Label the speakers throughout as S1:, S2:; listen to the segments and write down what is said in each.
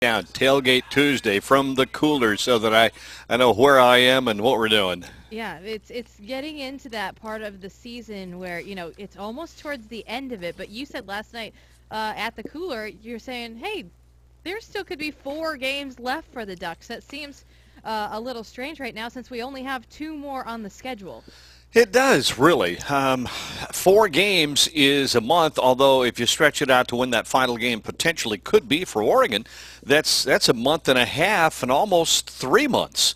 S1: Yeah, Tailgate Tuesday from the cooler so that I know where I am and what we're doing.
S2: Yeah, it's getting into that part of the season where, it's almost towards the end of it, but you said last night at the cooler, you're saying, "Hey, there still could be 4 games left for the Ducks." That seems a little strange right now since we only have 2 more on the schedule.
S1: It does, really. 4 games is a month, although if you stretch it out to when that final game potentially could be for Oregon, that's a month and a half and almost 3 months.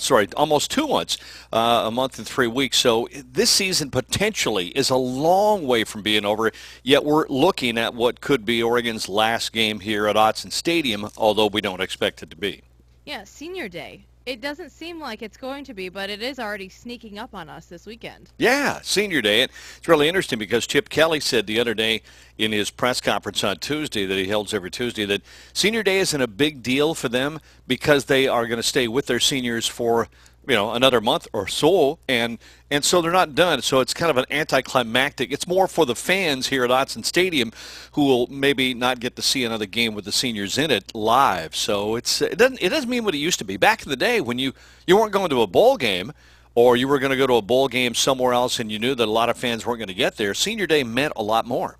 S1: Sorry, almost 2 months, a month and 3 weeks. So this season potentially is a long way from being over. Yet we're looking at what could be Oregon's last game here at Autzen Stadium, although we don't expect it to be.
S2: Yeah, Senior Day. It doesn't seem like it's going to be, but it is already sneaking up on us this weekend.
S1: Yeah, Senior Day. It's really interesting because Chip Kelly said the other day in his press conference on Tuesday that he holds every Tuesday that Senior Day isn't a big deal for them because they are going to stay with their seniors for another month or so, and so they're not done. So it's kind of an anticlimactic. It's more for the fans here at Autzen Stadium who will maybe not get to see another game with the seniors in it live. So it doesn't mean what it used to be back in the day when you weren't going to a bowl game or you were going to go to a bowl game somewhere else and you knew that a lot of fans weren't going to get there. Senior Day meant a lot more.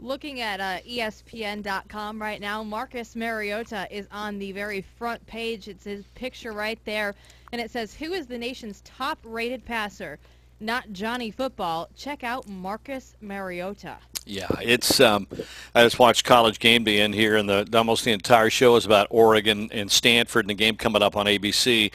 S2: Looking at ESPN.com right now, Marcus Mariota is on the very front page. It's his picture right there, and it says, "Who is the nation's top-rated passer? Not Johnny Football. Check out Marcus Mariota."
S1: Yeah, it's. I just watched College Game Day in here, and almost the entire show is about Oregon and Stanford and the game coming up on ABC.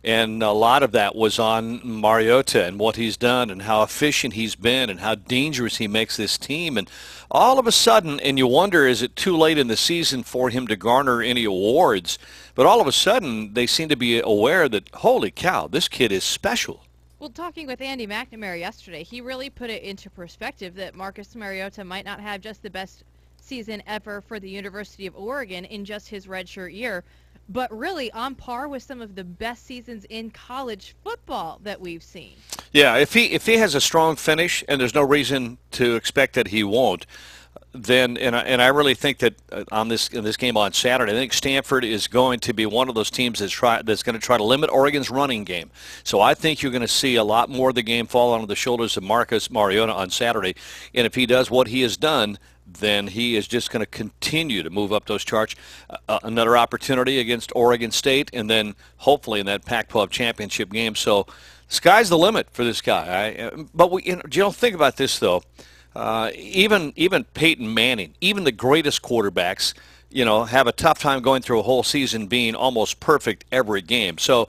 S1: And a lot of that was on Mariota and what he's done and how efficient he's been and how dangerous he makes this team. And all of a sudden, and you wonder, is it too late in the season for him to garner any awards? But all of a sudden, they seem to be aware that, holy cow, this kid is special.
S2: Well, talking with Andy McNamara yesterday, he really put it into perspective that Marcus Mariota might not have just the best season ever for the University of Oregon in just his redshirt year, but really on par with some of the best seasons in college football that we've seen.
S1: Yeah, if he has a strong finish, and there's no reason to expect that he won't, then and I really think that on this in this game on Saturday, I think Stanford is going to be one of those teams that's going to try to limit Oregon's running game. So I think you're going to see a lot more of the game fall onto the shoulders of Marcus Mariota on Saturday, and if he does what he has done, then he is just going to continue to move up those charts. Another opportunity against Oregon State, and then hopefully in that Pac-12 championship game. So, sky's the limit for this guy. But think about this though. Even Peyton Manning, even the greatest quarterbacks, have a tough time going through a whole season being almost perfect every game. So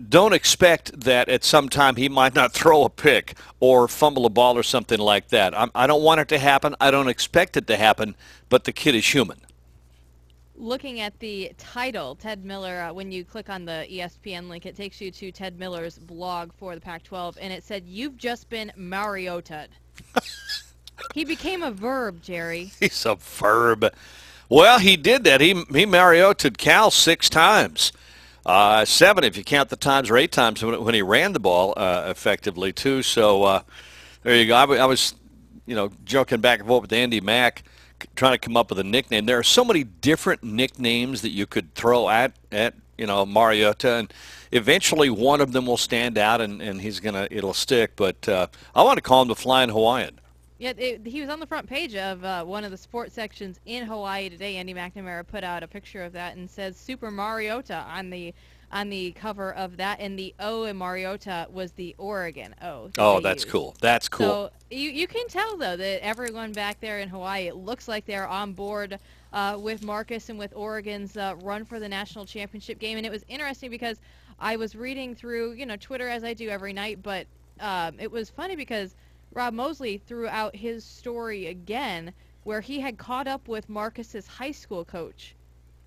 S1: don't expect that at some time he might not throw a pick or fumble a ball or something like that. I don't want it to happen. I don't expect it to happen, but the kid is human.
S2: Looking at the title, Ted Miller, when you click on the ESPN link, it takes you to Ted Miller's blog for the Pac-12, and it said, "You've just been Mariota'd." He became a verb, Jerry.
S1: He's a verb. Well, he did that. He Marioted Cal 6 times. 7 if you count the times, or 8 times when he ran the ball effectively, too. So there you go. I was, joking back and forth with Andy Mack, trying to come up with a nickname. There are so many different nicknames that you could throw at Mariota, and eventually one of them will stand out, and it'll stick. But I want to call him the Flying Hawaiian.
S2: Yeah, he was on the front page of one of the sports sections in Hawaii today. Andy McNamara put out a picture of that and says Super Mariota on the cover of that, and the O in Mariota was the Oregon O.
S1: Oh, that's cool. That's cool.
S2: So you can tell, though, that everyone back there in Hawaii, it looks like they're on board with Marcus and with Oregon's run for the national championship game. And it was interesting because I was reading through, Twitter as I do every night, but it was funny because Rob Mosley threw out his story again where he had caught up with Marcus's high school coach.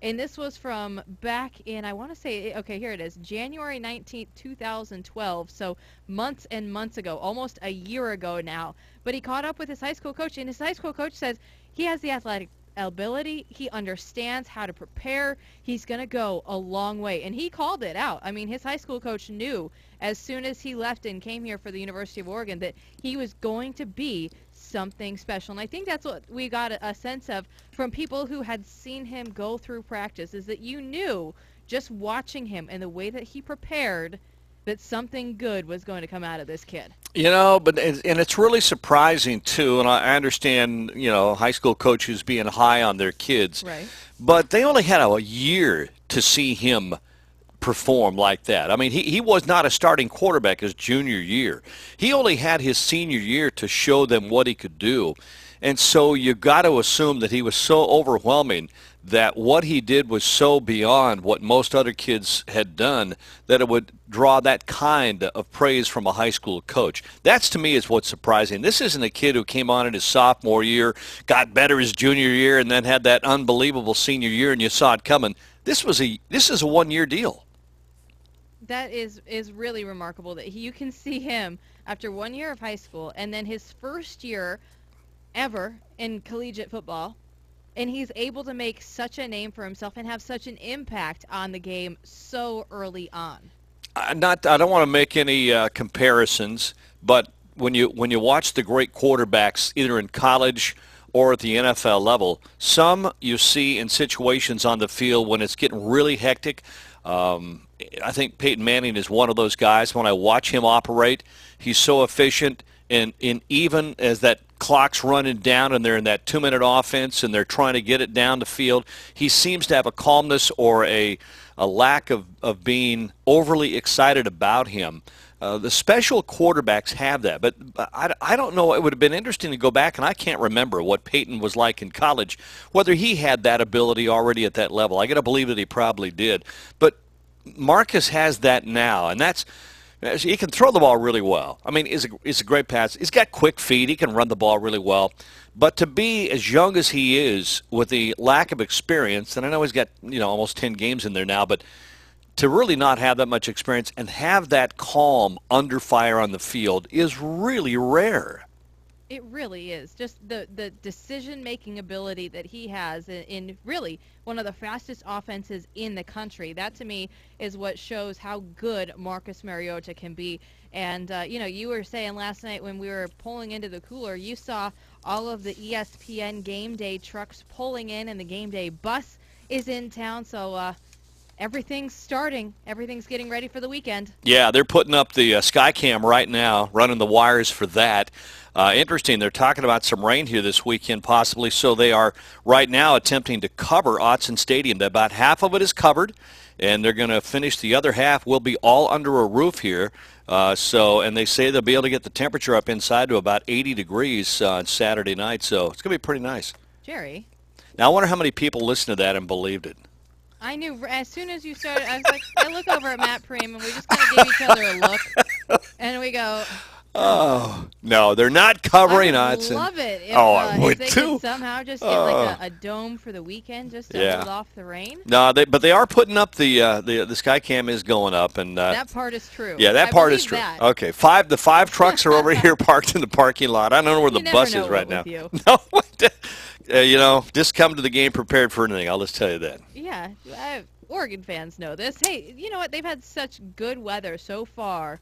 S2: And this was from back in, I want to say, okay, here it is, January 19th, 2012. So months and months ago, almost a year ago now. But he caught up with his high school coach, and his high school coach says he has the athletic ability. He understands how to prepare. He's going to go a long way. And he called it out. I mean, his high school coach knew as soon as he left and came here for the University of Oregon that he was going to be something special. And I think that's what we got a sense of from people who had seen him go through practice, is that you knew just watching him and the way that he prepared that something good was going to come out of this kid.
S1: But it's really surprising too, and I understand, high school coaches being high on their kids.
S2: Right.
S1: But they only had a year to see him perform like that. I mean, he was not a starting quarterback his junior year. He only had his senior year to show them what he could do. And so you got to assume that he was so overwhelming that what he did was so beyond what most other kids had done that it would draw that kind of praise from a high school coach. That's, to me, is what's surprising. This isn't a kid who came on in his sophomore year, got better his junior year, and then had that unbelievable senior year, and you saw it coming. This is a one-year deal.
S2: That is really remarkable that you can see him after 1 year of high school and then his first year ever in collegiate football, and he's able to make such a name for himself and have such an impact on the game so early on.
S1: I don't want to make any comparisons, but when you watch the great quarterbacks either in college or at the NFL level, some you see in situations on the field when it's getting really hectic. I think Peyton Manning is one of those guys. When I watch him operate, he's so efficient, and even as that clock's running down and they're in that 2-minute offense and they're trying to get it down the field, he seems to have a calmness or a lack of being overly excited about him. The special quarterbacks have that, but I don't know. It would have been interesting to go back, and I can't remember what Peyton was like in college, whether he had that ability already at that level. I got to believe that he probably did. But Marcus has that now, and he can throw the ball really well. I mean, he's a great pass. He's got quick feet. He can run the ball really well. But to be as young as he is with the lack of experience, and I know he's got almost 10 games in there now, but to really not have that much experience and have that calm under fire on the field is really rare.
S2: It really is. Just the decision-making ability that he has in really one of the fastest offenses in the country. That, to me, is what shows how good Marcus Mariota can be. And, you were saying last night when we were pulling into the cooler, you saw all of the ESPN game day trucks pulling in, and the game day bus is in town. So, everything's starting. Everything's getting ready for the weekend.
S1: Yeah, they're putting up the Skycam right now, running the wires for that. Interesting, they're talking about some rain here this weekend possibly, so they are right now attempting to cover Autzen Stadium. About half of it is covered, and they're going to finish the other half. Will be all under a roof here. And they say they'll be able to get the temperature up inside to about 80 degrees on Saturday night, so it's going to be pretty nice.
S2: Jerry.
S1: Now, I wonder how many people listened to that and believed it.
S2: I knew as soon as you started, I was like, I look over at Matt Preem, and we just kind of gave each other a look, and we go,
S1: oh, no, they're not covering
S2: Autzen. I would love it if they could somehow just get like a dome for the weekend just to hold off the rain.
S1: No, but they are putting up the Skycam is going up, and
S2: that part is true.
S1: Yeah, that part is true.
S2: That.
S1: Okay, the five trucks are over here parked in the parking lot. I don't know where the bus is right now. No, just come to the game prepared for anything. I'll just tell you that.
S2: Yeah, Oregon fans know this. Hey, you know what? They've had such good weather so far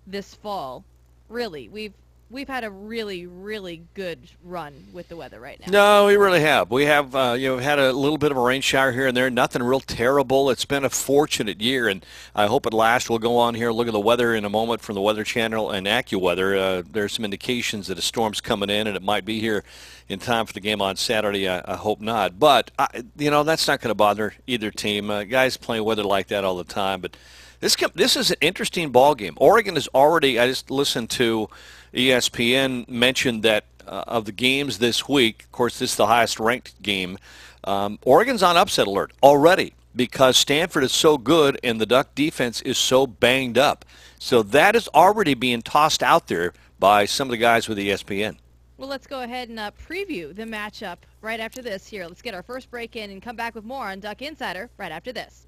S2: this fall. Really, we've had a really, really good run with the weather right now.
S1: No, we really have. We have had a little bit of a rain shower here and there. Nothing real terrible. It's been a fortunate year, and I hope it lasts. We'll go on here and look at the weather in a moment from the Weather Channel and AccuWeather. There's some indications that a storm's coming in, and it might be here in time for the game on Saturday. I hope not. But, that's not going to bother either team. Guys playing weather like that all the time. But this is an interesting ball game. Oregon is already, I just listened to ESPN mention that of the games this week, of course, this is the highest ranked game, Oregon's on upset alert already because Stanford is so good and the Duck defense is so banged up. So that is already being tossed out there by some of the guys with ESPN.
S2: Well, let's go ahead and preview the matchup right after this here. Let's get our first break in and come back with more on Duck Insider right after this.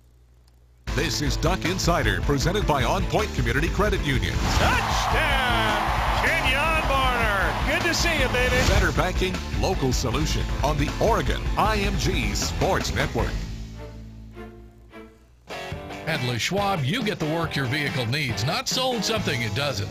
S3: This is Duck Insider, presented by On Point Community Credit Union.
S4: Touchdown, Kenyon Barner. Good to see you, baby.
S3: Better banking, local solution on the Oregon IMG Sports Network.
S5: At Le Schwab, you get the work your vehicle needs, not sold something it doesn't.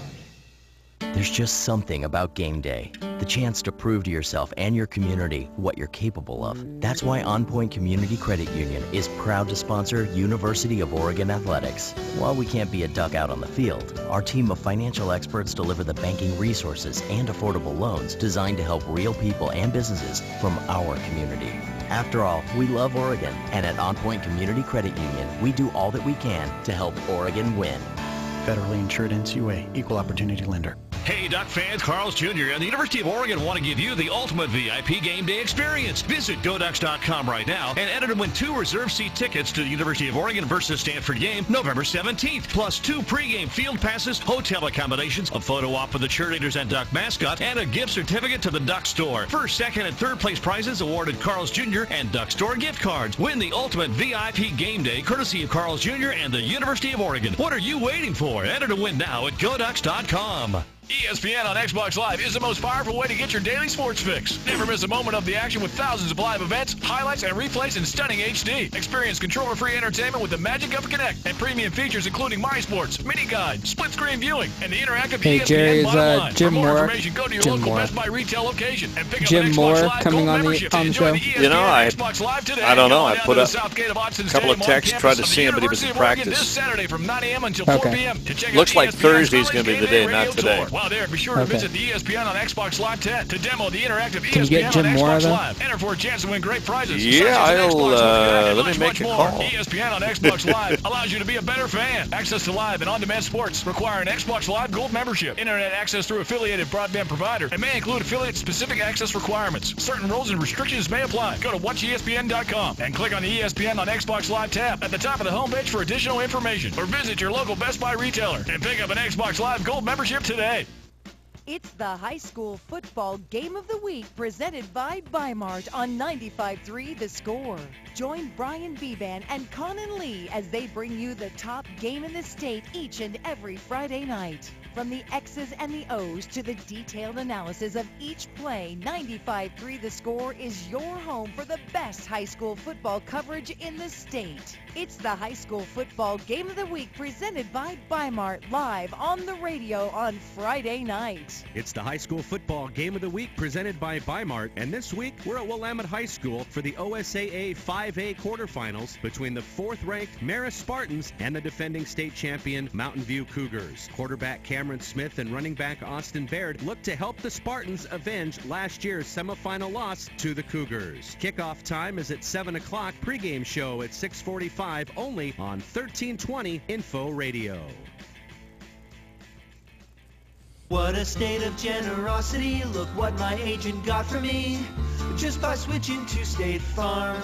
S5: There's just something about game day, the chance to prove to yourself and your community what you're capable of. That's why On Point Community Credit Union is proud to sponsor University of Oregon Athletics. While we can't be a duck out on the field, our team of financial experts deliver the banking resources and affordable loans designed to help real people and businesses from our community. After all, we love Oregon, and at On Point Community Credit Union, we do all that we can to help Oregon win.
S6: Federally insured NCUA, Equal Opportunity Lender.
S7: Hey, Duck fans, Carl's Jr. and the University of Oregon want to give you the ultimate VIP game day experience. Visit GoDucks.com right now and enter to win 2 reserved seat tickets to the University of Oregon versus Stanford game November 17th, plus 2 pregame field passes, hotel accommodations, a photo op with the cheerleaders and Duck mascot, and a gift certificate to the Duck Store. First, second, and third place prizes awarded Carl's Jr. and Duck Store gift cards. Win the ultimate VIP game day courtesy of Carl's Jr. and the University of Oregon. What are you waiting for? Enter to win now at GoDucks.com. ESPN on Xbox Live is the most powerful way to get your daily sports fix. Never miss a moment of the action with thousands of live events, highlights, and replays in stunning HD. Experience controller-free entertainment with the magic of Kinect and premium features including My Sports, Mini Guide, split-screen viewing, and the interactive ESPN
S8: Jerry,
S7: bottom line.
S8: Jim
S7: For more
S8: Moore.
S7: information, go to your local Best Buy retail location and pick up
S8: Jim
S7: an Xbox
S8: Moore
S7: Live
S8: coming
S7: Gold
S8: on the
S7: membership to enjoy
S8: show.
S7: the ESPN
S1: You know,
S7: Xbox Live today.
S1: I don't know. I
S7: Come
S1: put
S7: down
S1: up
S7: to the Southgate of Autzen
S1: a couple of
S7: Stadium on
S1: texts,
S7: campus
S1: tried to
S7: of the
S1: see him, but he was
S7: University
S1: in
S7: of Oregon
S1: practice.
S7: This Saturday from 9 a.m. until 4 p.m. to check out
S1: Looks like
S7: ESPN's
S1: Thursday's
S7: College
S1: gonna be
S7: Game
S1: the
S7: Day
S1: day, not
S7: Radio
S1: today.
S7: Tour. While there, be sure to visit the ESPN on Xbox Live 10 to demo the interactive
S8: Can you get
S7: ESPN
S8: Jim
S7: on
S8: Moore,
S7: Xbox
S8: though?
S7: Live. Enter for a chance to win great prizes.
S1: Yeah,
S7: such as an
S1: I'll,
S7: Xbox One Connect and
S1: let me
S7: much,
S1: make
S7: much
S1: a
S7: more.
S1: call.
S7: ESPN on Xbox Live allows you to be a better fan. Access to live and on-demand sports require an Xbox Live Gold membership. Internet access through affiliated broadband provider and may include affiliate-specific access requirements. Certain rules and restrictions may apply. Go to WatchESPN.com and click on the ESPN on Xbox Live tab at the top of the homepage for additional information. Or visit your local Best Buy retailer and pick up an Xbox Live Gold membership today.
S9: It's the High School Football Game of the Week presented by Bi-Mart on 95.3 The Score. Join Brian Bevan and Conan Lee as they bring you the top game in the state each and every Friday night. From the X's and the O's to the detailed analysis of each play, 95.3 The Score is your home for the best high school football coverage in the state. It's the High School Football Game of the Week presented by Bi-Mart live on the radio on Friday night.
S10: It's the High School Football Game of the Week presented by Bi-Mart, and this week we're at Willamette High School for the OSAA 5A quarterfinals between the 4th-ranked Marist Spartans and the defending state champion Mountain View Cougars. Quarterback Cameron Smith and running back Austin Baird look to help the Spartans avenge last year's semifinal loss to the Cougars. Kickoff time is at 7 o'clock, pregame show at 6:45 only on 1320 Info Radio.
S11: What a state of generosity, look what my agent got for me, just by switching to State Farm.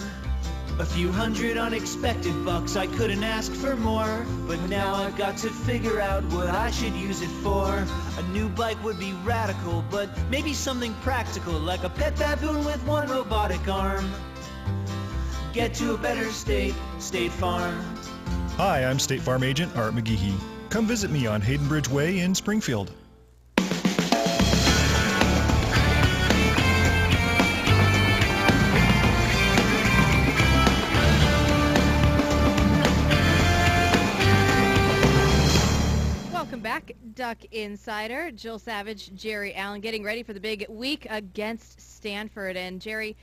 S11: A few hundred unexpected bucks, I couldn't ask for more, but now I've got to figure out what I should use it for. A new bike would be radical, but maybe something practical, like a pet baboon with one robotic arm. Get to a better state, State Farm.
S12: Hi, I'm State Farm Agent Art McGehee. Come visit me on Hayden Bridge Way in Springfield.
S2: Welcome back, Duck Insider. Jill Savage, Jerry Allen, getting ready for the big week against Stanford. And Jerry,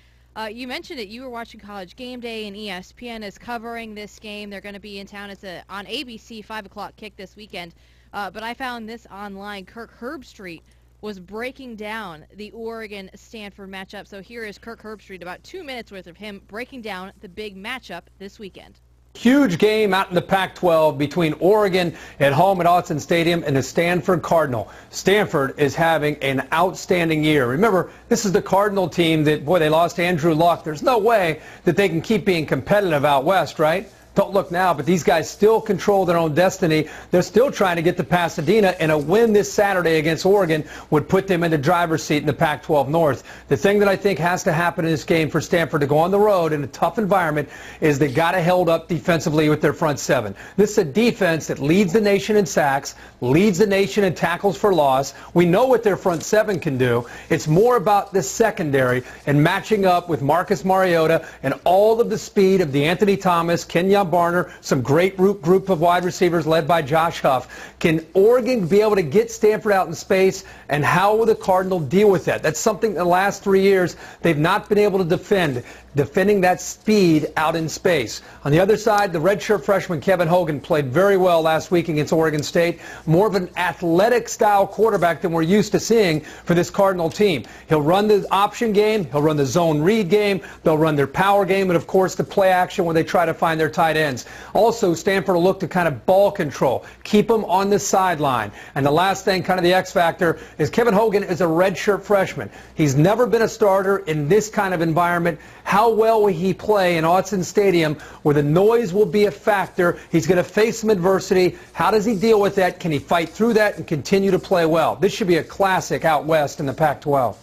S2: you mentioned it. You were watching College Game Day, and ESPN is covering this game. They're going to be in town. It's on ABC, 5 o'clock kick this weekend. But I found this online. Kirk Herbstreit was breaking down the Oregon-Stanford matchup. So here is Kirk Herbstreit, about 2 minutes worth of him breaking down the big matchup this weekend.
S13: Huge game out in the Pac-12 between Oregon at home at Autzen Stadium and the Stanford Cardinal. Stanford is having an outstanding year. Remember, this is the Cardinal team that, boy, they lost Andrew Luck. There's no way that they can keep being competitive out west, right? Don't look now, but these guys still control their own destiny. They're still trying to get to Pasadena, and a win this Saturday against Oregon would put them in the driver's seat in the Pac-12 North. The thing that I think has to happen in this game for Stanford to go on the road in a tough environment is they got to hold up defensively with their front seven. This is a defense that leads the nation in sacks, leads the nation in tackles for loss. We know what their front seven can do. It's more about the secondary and matching up with Marcus Mariota and all of the speed of DeAnthony Thomas, Kenyon Kenyon Barner, some great group of wide receivers led by Josh Huff. Can Oregon be able to get Stanford out in space, and how will the Cardinal deal with that? That's something in the last 3 years they've not been able to defending that speed out in space. On the other side, the redshirt freshman Kevin Hogan played very well last week against Oregon State. More of an athletic-style quarterback than we're used to seeing for this Cardinal team. He'll run the option game. He'll run the zone read game. They'll run their power game, and, of course, the play action when they try to find their tight ends. Also, Stanford will look to kind of ball control, keep them on the sideline. And the last thing, kind of the X factor, is Kevin Hogan is a redshirt freshman. He's never been a starter in this kind of environment. How well will he play in Autzen Stadium where the noise will be a factor? He's going to face some adversity. How does he deal with that? Can he fight through that and continue to play well? This should be a classic out west in the Pac-12.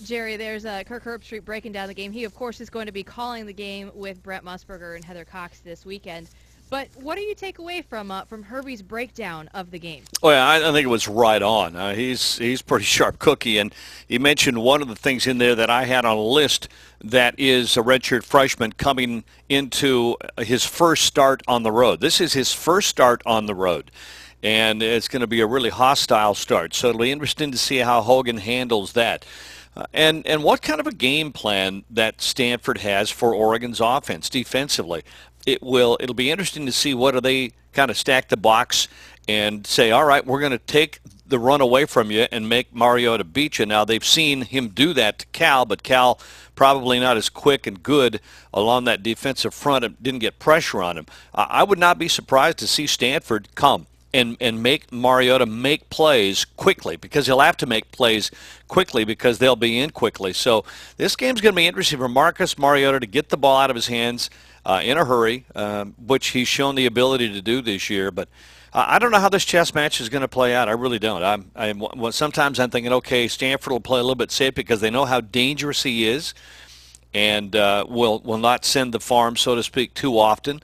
S2: Jerry, there's Kirk Herbstreit breaking down the game. He, of course, is going to be calling the game with Brent Musburger and Heather Cox this weekend. But what do you take away from Herbie's breakdown of the game?
S1: Well, I think it was right on. He's pretty sharp cookie, and he mentioned one of the things in there that I had on a list that is a redshirt freshman coming into his first start on the road. This is his first start on the road, and it's going to be a really hostile start. So it'll be interesting to see how Hogan handles that. And what kind of a game plan that Stanford has for Oregon's offense defensively. It'll be interesting to see whether they kind of stack the box and say, all right, we're going to take the run away from you and make Mariota beat you. Now, they've seen him do that to Cal, but Cal probably not as quick and good along that defensive front and didn't get pressure on him. I would not be surprised to see Stanford come and make Mariota make plays quickly, because he'll have to make plays quickly because they'll be in quickly. So this game's going to be interesting for Marcus Mariota to get the ball out of his hands in a hurry, which he's shown the ability to do this year. But I don't know how this chess match is going to play out. I really don't. Sometimes I'm thinking, okay, Stanford will play a little bit safe because they know how dangerous he is and will not send the farm, so to speak, too often.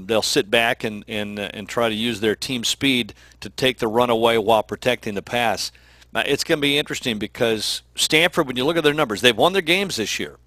S1: They'll sit back and try to use their team speed to take the run away while protecting the pass. Now, it's going to be interesting because Stanford, when you look at their numbers, they've won their games this year,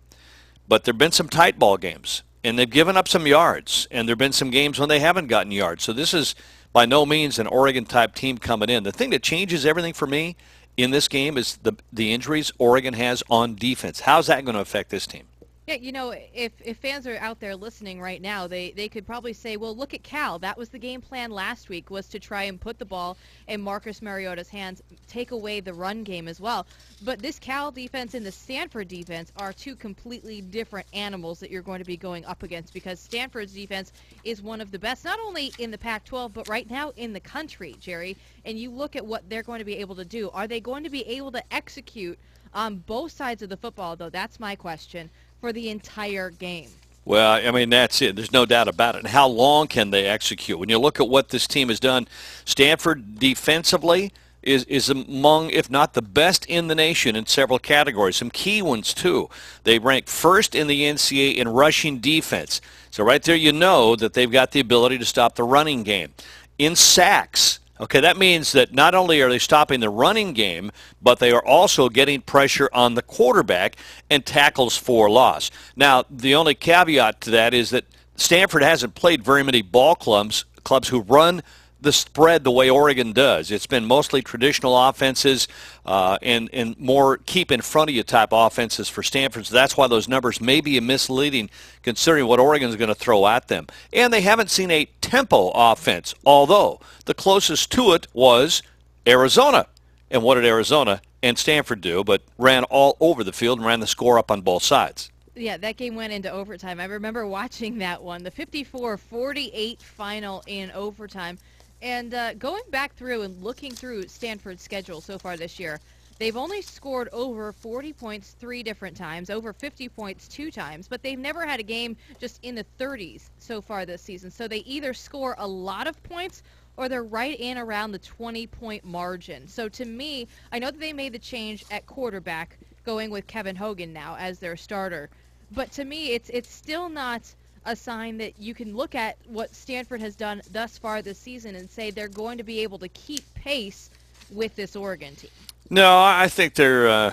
S1: but there have been some tight ball games, and they've given up some yards, and there have been some games when they haven't gotten yards. So this is by no means an Oregon-type team coming in. The thing that changes everything for me in this game is the injuries Oregon has on defense. How's that going to affect this team?
S2: Yeah, you know, if fans are out there listening right now, they could probably say, well, look at Cal. That was the game plan last week, was to try and put the ball in Marcus Mariota's hands, take away the run game as well. But this Cal defense and the Stanford defense are two completely different animals that you're going to be going up against, because Stanford's defense is one of the best, not only in the Pac-12, but right now in the country, Jerry. And you look at what they're going to be able to do. Are they going to be able to execute on both sides of the football, though? That's my question. For the entire game.
S1: Well, I mean, that's it. There's no doubt about it. And how long can they execute? When you look at what this team has done, Stanford defensively is among, if not the best in the nation in several categories. Some key ones, too. They rank first in the NCAA in rushing defense. So right there you know that they've got the ability to stop the running game. In sacks, okay, that means that not only are they stopping the running game, but they are also getting pressure on the quarterback and tackles for loss. Now, the only caveat to that is that Stanford hasn't played very many ball clubs who run the spread the way Oregon does. It's been mostly traditional offenses and more keep in front of you type offenses for Stanford. So that's why those numbers may be misleading considering what Oregon's going to throw at them. And they haven't seen a tempo offense, although the closest to it was Arizona. And what did Arizona and Stanford do? But ran all over the field and ran the score up on both sides.
S2: Yeah, that game went into overtime. I remember watching that one, the 54-48 final in overtime. And going back through and looking through Stanford's schedule so far this year, they've only scored over 40 points 3 different times, over 50 points 2 times, but they've never had a game just in the 30s so far this season. So they either score a lot of points or they're right in around the 20-point margin. So to me, I know that they made the change at quarterback, going with Kevin Hogan now as their starter. But to me, it's still not a sign that you can look at what Stanford has done thus far this season and say they're going to be able to keep pace with this Oregon team.
S1: No, I think their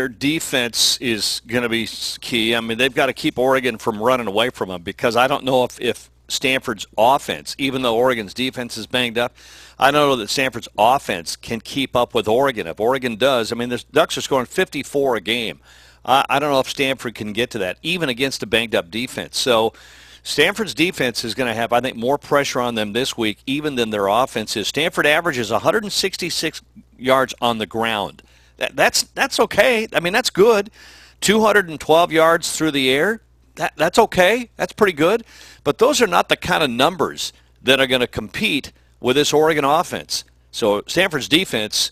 S1: defense is going to be key. I mean, they've got to keep Oregon from running away from them, because I don't know if Stanford's offense, even though Oregon's defense is banged up, I don't know that Stanford's offense can keep up with Oregon. If Oregon does, I mean, the Ducks are scoring 54 a game. I don't know if Stanford can get to that, even against a banged-up defense. So Stanford's defense is going to have, I think, more pressure on them this week, even than their offense is. Stanford averages 166 yards on the ground. That's okay. I mean, that's good. 212 yards through the air. That's okay. That's pretty good. But those are not the kind of numbers that are going to compete with this Oregon offense. So Stanford's defense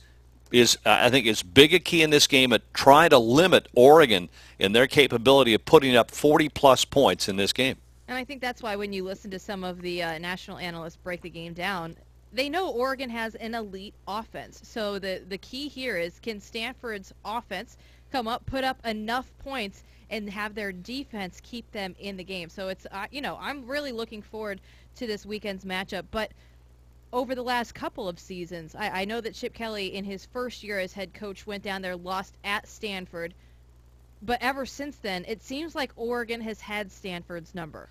S1: is, I think, is big a key in this game at trying to limit Oregon in their capability of putting up 40-plus points in this game.
S2: And I think that's why when you listen to some of the national analysts break the game down, they know Oregon has an elite offense. So the key here is, can Stanford's offense come up, put up enough points, and have their defense keep them in the game? So it's, I'm really looking forward to this weekend's matchup. But over the last couple of seasons, I know that Chip Kelly, in his first year as head coach, went down there, lost at Stanford. But ever since then, it seems like Oregon has had Stanford's number.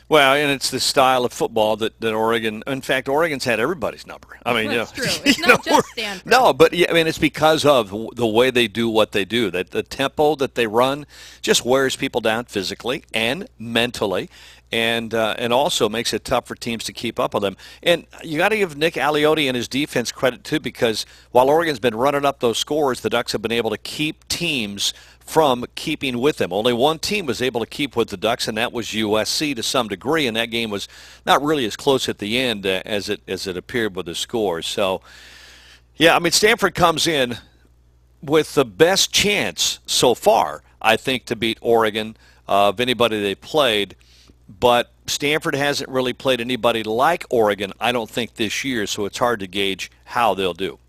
S1: Well, and it's the style of football that Oregon, in fact, Oregon's had everybody's number. I mean,
S2: that's true. It's not just Stanford.
S1: No, but I mean, it's because of the way they do what they do. That the tempo that they run just wears people down physically and mentally, and also makes it tough for teams to keep up with them. And you got to give Nick Aliotti and his defense credit too, because while Oregon's been running up those scores, the Ducks have been able to keep teams from keeping with them. Only one team was able to keep with the Ducks, and that was USC to some degree, and that game was not really as close at the end as it appeared with the score. So, yeah, I mean, Stanford comes in with the best chance so far, I think, to beat Oregon of anybody they played, but Stanford hasn't really played anybody like Oregon, I don't think, this year, so it's hard to gauge how they'll do.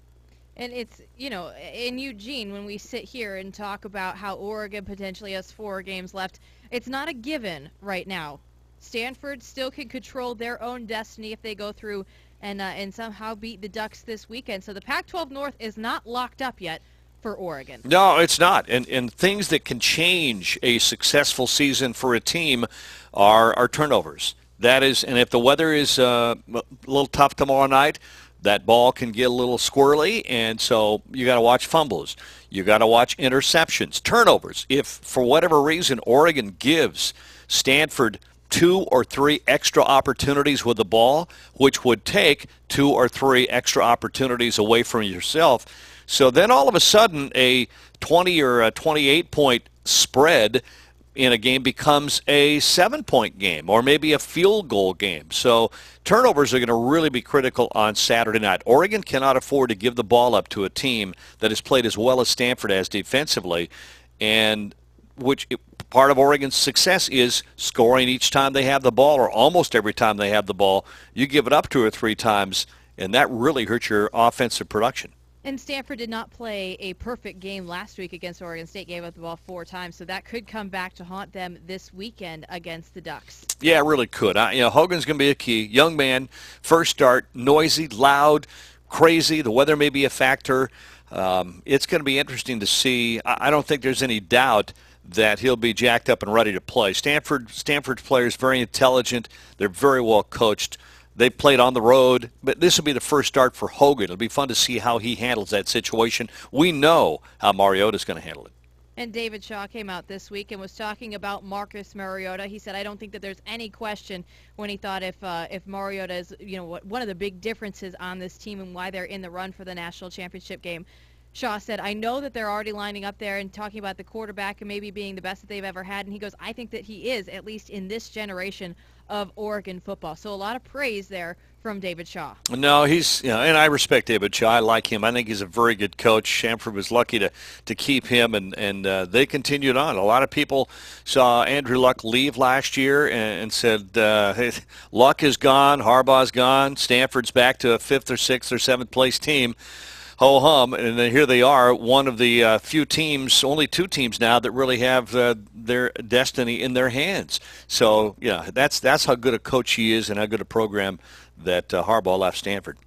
S2: And it's, in Eugene, when we sit here and talk about how Oregon potentially has 4 games left, it's not a given right now. Stanford still can control their own destiny if they go through and somehow beat the Ducks this weekend. So the Pac-12 North is not locked up yet for Oregon.
S1: No, it's not. And things that can change a successful season for a team are turnovers. That is, and if the weather is a little tough tomorrow night, that ball can get a little squirrely, and so you got to watch fumbles. You got to watch interceptions, turnovers. If for whatever reason Oregon gives Stanford 2 or 3 extra opportunities with the ball, which would take 2 or 3 extra opportunities away from yourself, so then all of a sudden a 20 or a 28-point spread in a game becomes a 7-point game or maybe a field goal game. So turnovers are going to really be critical on Saturday night. Oregon cannot afford to give the ball up to a team that has played as well as Stanford has defensively, and which part of Oregon's success is scoring each time they have the ball, or almost every time they have the ball. You give it up 2 or 3 times, and that really hurts your offensive production.
S2: And Stanford did not play a perfect game last week against Oregon State, gave up the ball 4 times, so that could come back to haunt them this weekend against the Ducks.
S1: Yeah, it really could. Hogan's going to be a key. Young man, first start, noisy, loud, crazy. The weather may be a factor. It's going to be interesting to see. I don't think there's any doubt that he'll be jacked up and ready to play. Stanford's players very intelligent. They're very well coached. They've played on the road, but this will be the first start for Hogan. It'll be fun to see how he handles that situation. We know how Mariota's going to handle it.
S2: And David Shaw came out this week and was talking about Marcus Mariota. He said, I don't think that there's any question when he thought if Mariota is, one of the big differences on this team and why they're in the run for the national championship game. Shaw said, I know that they're already lining up there and talking about the quarterback and maybe being the best that they've ever had. And he goes, I think that he is, at least in this generation of Oregon football. So a lot of praise there from David Shaw.
S1: No, he's, and I respect David Shaw. I like him. I think he's a very good coach. Stanford was lucky to keep him, and they continued on. A lot of people saw Andrew Luck leave last year and said, hey, Luck is gone, Harbaugh's gone, Stanford's back to a 5th or 6th or 7th place team. Ho-hum, and then here they are, one of the few teams, only 2 teams now that really have their destiny in their hands. So, yeah, that's how good a coach he is and how good a program that Harbaugh left Stanford.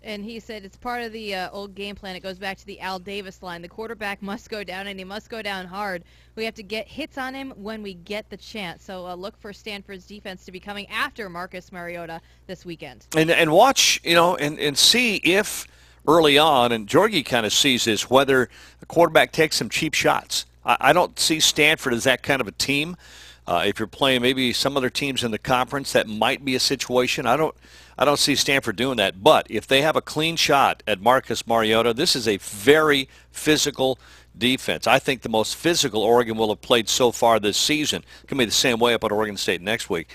S2: And he said it's part of the old game plan. It goes back to the Al Davis line. The quarterback must go down, and he must go down hard. We have to get hits on him when we get the chance. So look for Stanford's defense to be coming after Marcus Mariota this weekend.
S1: And watch, and see if early on, and Jorge kind of sees this, whether the quarterback takes some cheap shots. I don't see Stanford as that kind of a team. If you're playing maybe some other teams in the conference, that might be a situation. I don't see Stanford doing that. But if they have a clean shot at Marcus Mariota, this is a very physical defense. I think the most physical Oregon will have played so far this season. It can be the same way up at Oregon State next week.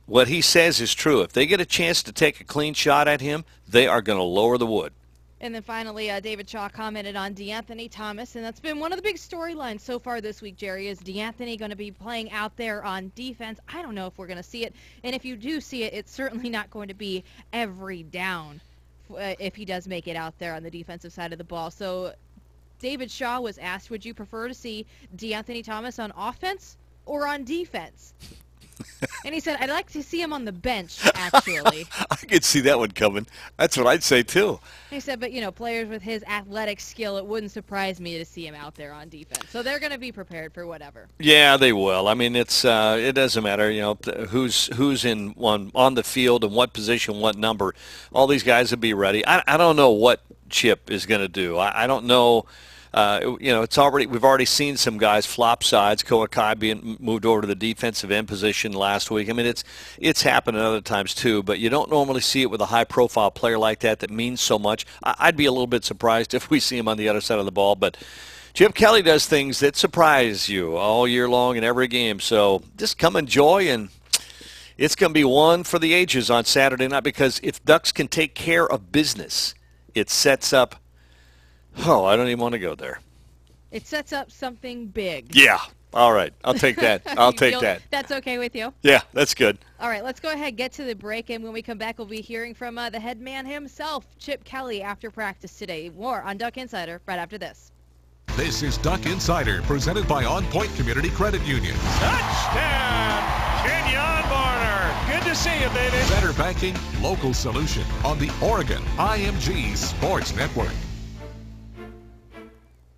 S1: What he says is true. If they get a chance to take a clean shot at him, they are going to lower the wood.
S2: And then finally, David Shaw commented on DeAnthony Thomas, and that's been one of the big storylines so far this week, Jerry. Is DeAnthony going to be playing out there on defense? I don't know if we're going to see it. And if you do see it, it's certainly not going to be every down if he does make it out there on the defensive side of the ball. So David Shaw was asked, would you prefer to see DeAnthony Thomas on offense or on defense? And he said, I'd like to see him on the bench, actually.
S1: I could see that one coming. That's what I'd say, too.
S2: He said, but, players with his athletic skill, it wouldn't surprise me to see him out there on defense. So they're going to be prepared for whatever.
S1: Yeah, they will. I mean, it doesn't matter, who's in on the field and what position, what number. All these guys will be ready. I don't know what Chip is going to do. I don't know. We've already seen some guys flop sides. Kouakai being moved over to the defensive end position last week. I mean, it's happened at other times too, but you don't normally see it with a high-profile player like that means so much. I'd be a little bit surprised if we see him on the other side of the ball, but Chip Kelly does things that surprise you all year long in every game. So just come enjoy, and it's going to be one for the ages on Saturday night, because if Ducks can take care of business, it sets up. Oh, I don't even want to go there.
S2: It sets up something big.
S1: Yeah. All right. I'll take that. I'll take that.
S2: That's okay with you?
S1: Yeah, that's good.
S2: All right, let's go ahead, get to the break, and when we come back, we'll be hearing from the head man himself, Chip Kelly, after practice today. More on Duck Insider right after this.
S3: This is Duck Insider, presented by On Point Community Credit Union.
S4: Touchdown, Kenyon Barner. Good to see you, baby.
S3: Better banking, local solution on the Oregon IMG Sports Network.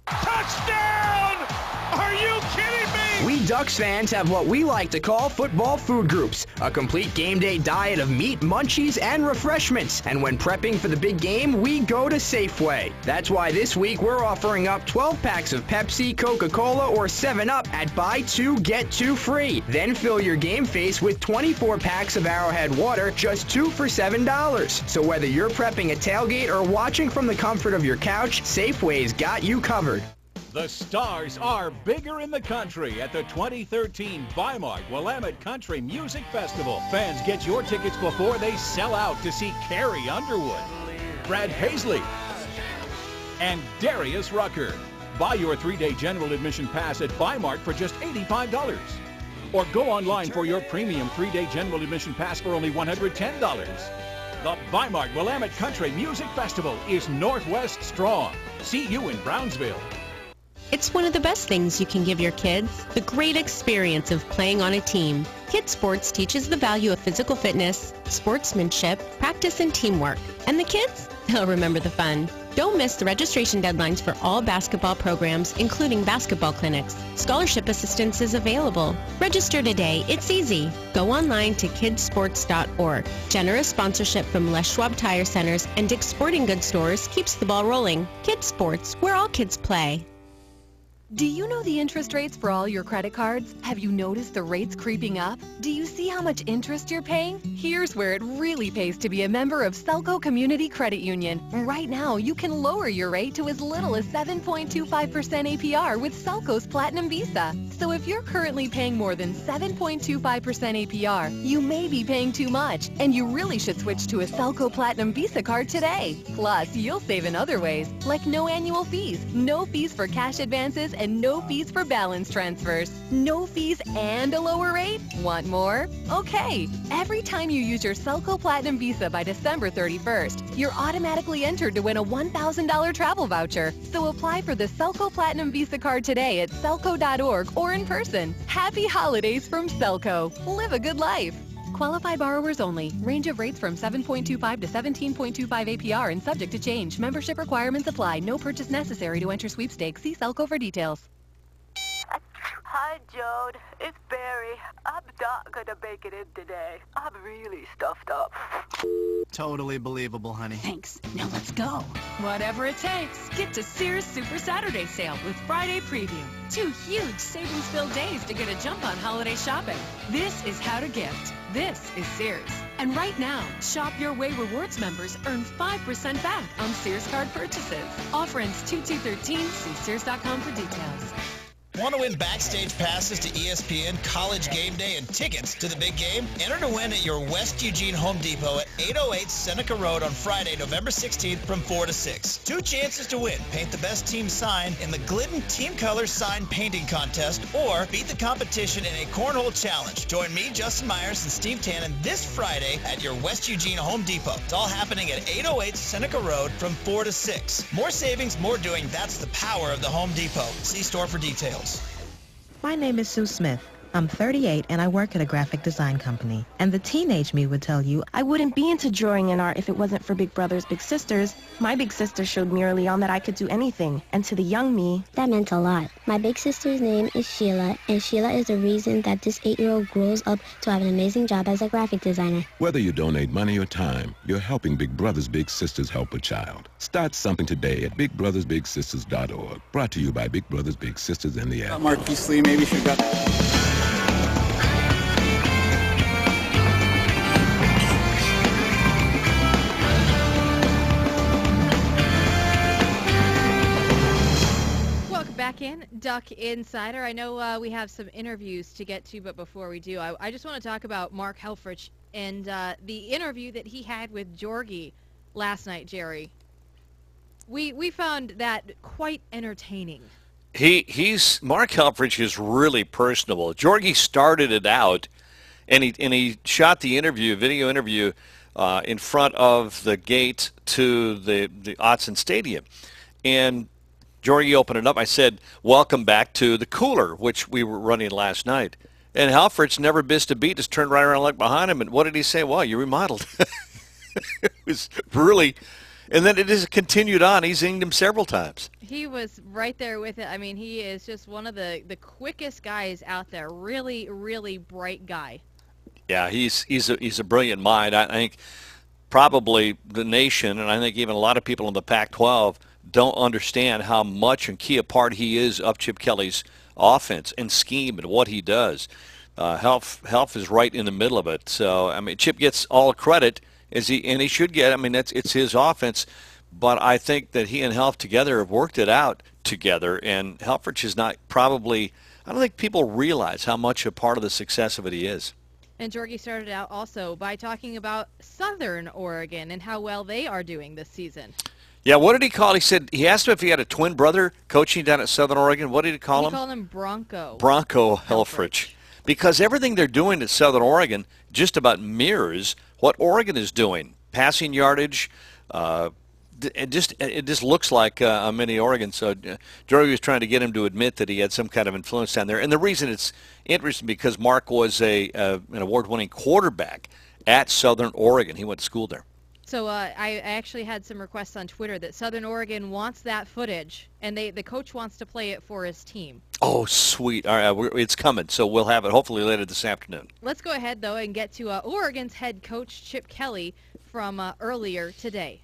S4: Touchdown! Are you kidding me?
S8: We Ducks fans have what we like to call football food groups, a complete game day diet of meat, munchies, and refreshments. And when prepping for the big game, we go to Safeway. That's why this week we're offering up 12 packs of Pepsi, Coca-Cola, or 7-Up at buy 2, get 2 free. Then fill your game face with 24 packs of Arrowhead water, just 2 for $7. So whether you're prepping a tailgate or watching from the comfort of your couch, Safeway's got you covered.
S14: The stars are bigger in the country at the 2013 Weimar Willamette Country Music Festival. Fans, get your tickets before they sell out to see Carrie Underwood, Brad Paisley, and Darius Rucker. Buy your 3-day general admission pass at Weimar for just $85. Or go online for your premium 3-day general admission pass for only $110. The Weimar Willamette Country Music Festival is Northwest strong. See you in Brownsville.
S15: It's one of the best things you can give your kids, the great experience of playing on a team. Kids Sports teaches the value of physical fitness, sportsmanship, practice, and teamwork. And the kids? They'll remember the fun. Don't miss the registration deadlines for all basketball programs, including basketball clinics. Scholarship assistance is available. Register today. It's easy. Go online to kidsports.org. Generous sponsorship from Les Schwab Tire Centers and Dick's Sporting Goods stores keeps the ball rolling. Kids Sports, where all kids play.
S9: Do you know the interest rates for all your credit cards? Have you noticed the rates creeping up? Do you see how much interest you're paying? Here's where it really pays to be a member of Selco Community Credit Union. Right now, you can lower your rate to as little as 7.25% APR with Selco's Platinum Visa. So if you're currently paying more than 7.25% APR, you may be paying too much, and you really should switch to a Selco Platinum Visa card today. Plus, you'll save in other ways, like no annual fees, no fees for cash advances, and no fees for balance transfers. No fees and a lower rate? Want more? Okay. Every time you use your Selco Platinum Visa by December 31st, you're automatically entered to win a $1,000 travel voucher. So apply for the Selco Platinum Visa card today at selco.org or in person. Happy holidays from Selco. Live a good life.
S16: Qualified borrowers only. Range of rates from 7.25 to 17.25 APR and subject to change. Membership requirements apply. No purchase necessary to enter sweepstakes. See Selco for details.
S17: Hi, Jode. It's Barry. I'm not gonna make it in today. I'm really stuffed up.
S18: Totally believable, honey.
S19: Thanks. Now let's go. Whatever it takes. Get to Sears Super Saturday Sale with Friday Preview. 2 huge savings-filled days to get a jump on holiday shopping. This is how to gift. This is Sears. And right now, Shop Your Way Rewards members earn 5% back on Sears card purchases. Offer ends 2/2/13. See Sears.com for details.
S20: Want to win backstage passes to ESPN, College Game Day, and tickets to the big game? Enter to win at your West Eugene Home Depot at 808 Seneca Road on Friday, November 16th from 4 to 6. 2 chances to win. Paint the best team sign in the Glidden Team Colors Sign Painting Contest, or beat the competition in a Cornhole Challenge. Join me, Justin Myers, and Steve Tannen this Friday at your West Eugene Home Depot. It's all happening at 808 Seneca Road from 4 to 6. More savings, more doing. That's the power of the Home Depot. See store for details.
S21: My name is Sue Smith. I'm 38 and I work at a graphic design company. And the teenage me would tell you,
S22: I wouldn't be into drawing and art if it wasn't for Big Brothers Big Sisters. My big sister showed me early on that I could do anything. And to the young me,
S23: that meant a lot. My big sister's name is Sheila, and Sheila is the reason that this 8-year-old grows up to have an amazing job as a graphic designer.
S24: Whether you donate money or time, you're helping Big Brothers Big Sisters help a child. Start something today at bigbrothersbigsisters.org. Brought to you by Big Brothers Big Sisters and the ad.
S18: Marquise Lee, maybe should have got...
S2: Back in Duck Insider. I know we have some interviews to get to, but before we do, I just want to talk about Mark Helfrich and the interview that he had with Georgie last night, Jerry. We found that quite entertaining.
S1: Mark Helfrich is really personable. Georgie started it out, and he shot the video interview in front of the gate to the Autzen Stadium, and Georgie opened it up. I said, "Welcome back to the cooler," which we were running last night. And Helfrich never missed a beat, just turned right around and looked behind him. And what did he say? "Well, you remodeled." It was really, and then it just continued on. He zinged him several times.
S2: He was right there with it. I mean, he is just one of the quickest guys out there. Really, really bright guy. Yeah, he's a brilliant mind. I think probably the nation, and I think even a lot of people in the Pac-12 don't understand how much and key a part he is of Chip Kelly's offense and scheme and what he does. Helf is right in the middle of it. So, I mean, Chip gets all credit, and he should get. I mean, it's his offense. But I think that he and Helf together have worked it out together, and Helfrich is not probably, I don't think people realize how much a part of the success of it he is. And Georgie started out also by talking about Southern Oregon and how well they are doing this season.
S1: Yeah, what did he call? He asked him if he had a twin brother coaching down at Southern Oregon. What did he call him?
S2: He called him Bronco.
S1: Bronco Helfrich. Because everything they're doing at Southern Oregon just about mirrors what Oregon is doing. Passing yardage, it just looks like a mini Oregon. So Georgie was trying to get him to admit that he had some kind of influence down there. And the reason it's interesting because Mark was an award-winning quarterback at Southern Oregon. He went to school there.
S2: So I actually had some requests on Twitter that Southern Oregon wants that footage, and the coach wants to play it for his team.
S1: Oh, sweet. All right, it's coming, so we'll have it hopefully later this afternoon.
S2: Let's go ahead, though, and get to Oregon's head coach, Chip Kelly, from earlier today.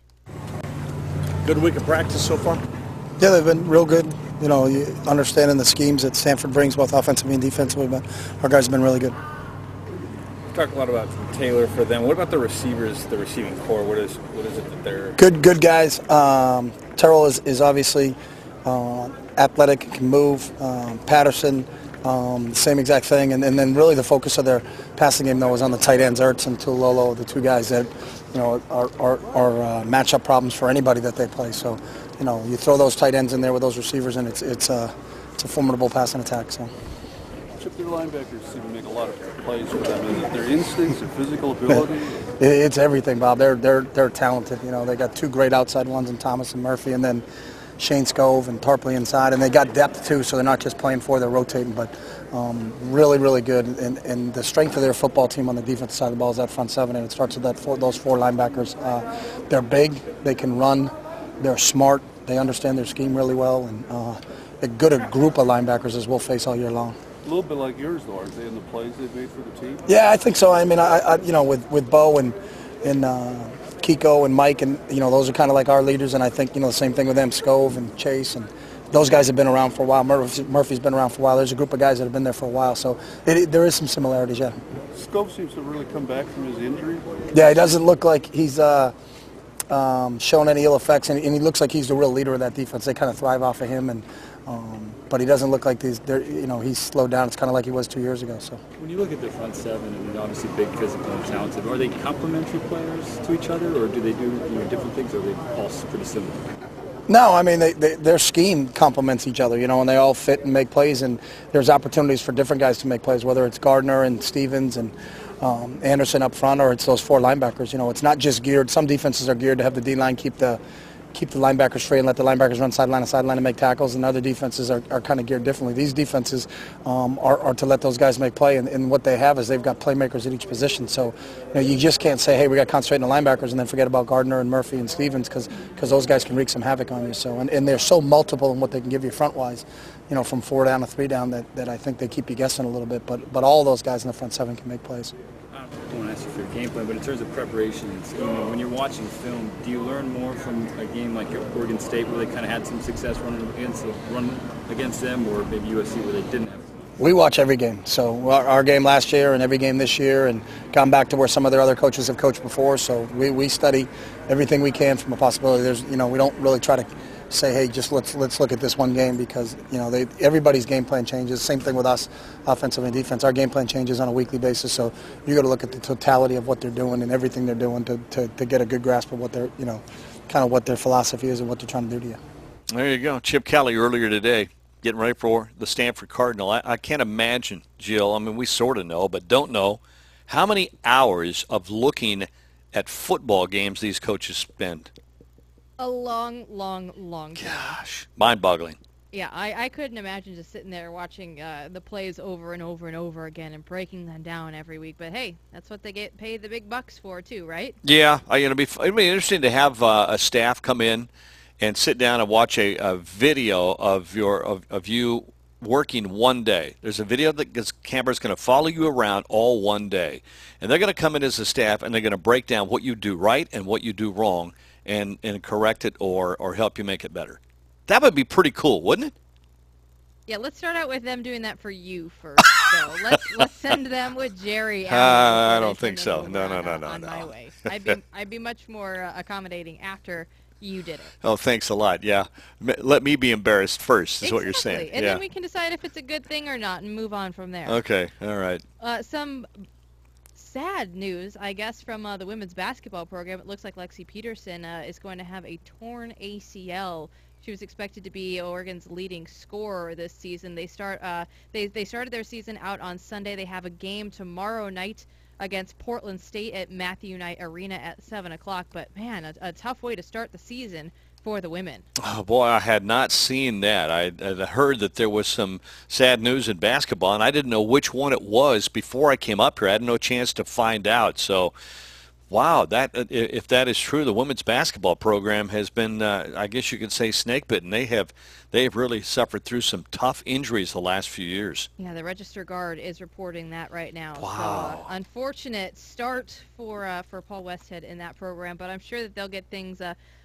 S25: Good week of practice so far?
S26: Yeah, they've been real good. You know, understanding the schemes that Stanford brings, both offensively and defensively, but our guys have been really good.
S27: Talk a lot about Taylor for them. What about the receivers, the receiving core? What is it that they're
S26: good guys? Terrell is obviously athletic, can move. Patterson, same exact thing. And then really the focus of their passing game though was on the tight ends, Ertz and Tuilolo, the two guys that are matchup problems for anybody that they play. So you throw those tight ends in there with those receivers, and it's a formidable passing attack. So.
S28: Chip, their linebackers seem to make a lot of plays for them. Is it their instincts, their physical ability?
S26: It's everything, Bob. They're talented. They got two great outside ones in Thomas and Murphy, and then Shane Scove and Tarpley inside, and they got depth too. So they're not just playing four; they're rotating. But Really, really good. And the strength of their football team on the defensive side of the ball is that front seven, and it starts with those four linebackers. They're big, they can run, they're smart, they understand their scheme really well, and a good group of linebackers as we'll face all year long.
S28: A little bit like yours, though, aren't they, in the plays they've made for the team?
S26: Yeah, I think so. I mean, I with Bo and Kiko and Mike, and those are kind of like our leaders, and I think the same thing with them, Scove and Chase, and those guys have been around for a while. Murphy's been around for a while. There's a group of guys that have been there for a while, so there is some similarities, yeah.
S28: Scove seems to really come back from his injury.
S26: Yeah, he doesn't look like he's shown any ill effects, and he looks like he's the real leader of that defense. They kind of thrive off of him, and but he doesn't look like he's slowed down. It's kind of like he was 2 years ago. So
S3: when you look at the front seven, and obviously big, physical, and talented, are they complementary players to each other, or do they do different things, or are they all pretty similar?
S26: No, I mean, their scheme complements each other, and they all fit and make plays, and there's opportunities for different guys to make plays, whether it's Gardner and Stevens and Anderson up front, or it's those four linebackers. It's not just geared. Some defenses are geared to have the D-line keep the linebackers free and let the linebackers run sideline to sideline and make tackles, and other defenses are kind of geared differently. These defenses are to let those guys make play, and what they have is they've got playmakers at each position. So you just can't say, hey, we got to concentrate on the linebackers and then forget about Gardner and Murphy and Stevens, because those guys can wreak some havoc on you. So and they're so multiple in what they can give you front-wise, from 4 down to 3 down, that I think they keep you guessing a little bit. But all those guys in the front seven can make plays.
S3: I don't want to ask you for your game plan, but in terms of preparation, when you're watching film, do you learn more from a game like Oregon State, where they kind of had some success running against them, or maybe USC, where they didn't have?
S26: We watch every game. So our game last year and every game this year, and gone back to where some of their other coaches have coached before. So we study everything we can from a possibility. There's we don't really try to say, hey, just let's look at this one game, because everybody's game plan changes. Same thing with us, offensive and defense. Our game plan changes on a weekly basis, so you got to look at the totality of what they're doing and everything they're doing to get a good grasp of what their kind of what their philosophy is and what they're trying to do to you.
S1: There you go. Chip Kelly earlier today getting ready for the Stanford Cardinal. I can't imagine, Jill, I mean, we sort of know but don't know how many hours of looking at football games these coaches spend.
S2: A long time.
S1: Gosh, mind-boggling.
S2: Yeah, I couldn't imagine just sitting there watching the plays over and over and over again and breaking them down every week. But hey, that's what they get paid the big bucks for too, right?
S1: Yeah, it'd be interesting to have a staff come in and sit down and watch a video of you working one day. There's a video that camera's going to follow you around all one day, and they're going to come in as a staff and they're going to break down what you do right and what you do wrong, and correct it or help you make it better. That would be pretty cool, wouldn't it?
S2: Yeah, let's start out with them doing that for you first. So let's send them with Jerry.
S1: I don't think so. No.
S2: On my way. I'd be much more accommodating after you did it.
S1: Oh, thanks a lot. Yeah, let me be embarrassed first. Is what you're saying.
S2: And then we can decide if it's a good thing or not and move on from there.
S1: Okay. All right.
S2: Some sad news, I guess, from the women's basketball program. It looks like Lexi Peterson is going to have a torn ACL. She was expected to be Oregon's leading scorer this season. They started their season out on Sunday. They have a game tomorrow night against Portland State at Matthew Knight Arena at 7 o'clock. But, man, a tough way to start the season for the women.
S1: Oh, boy, I had not seen that. I heard that there was some sad news in basketball, and I didn't know which one it was before I came up here. I had no chance to find out. So, wow, if that is true, the women's basketball program has been, I guess you could say, snake-bitten. They've really suffered through some tough injuries the last few years.
S2: Yeah, the Register Guard is reporting that right now.
S1: Wow.
S2: So, unfortunate start for Paul Westhead in that program, but I'm sure that they'll get things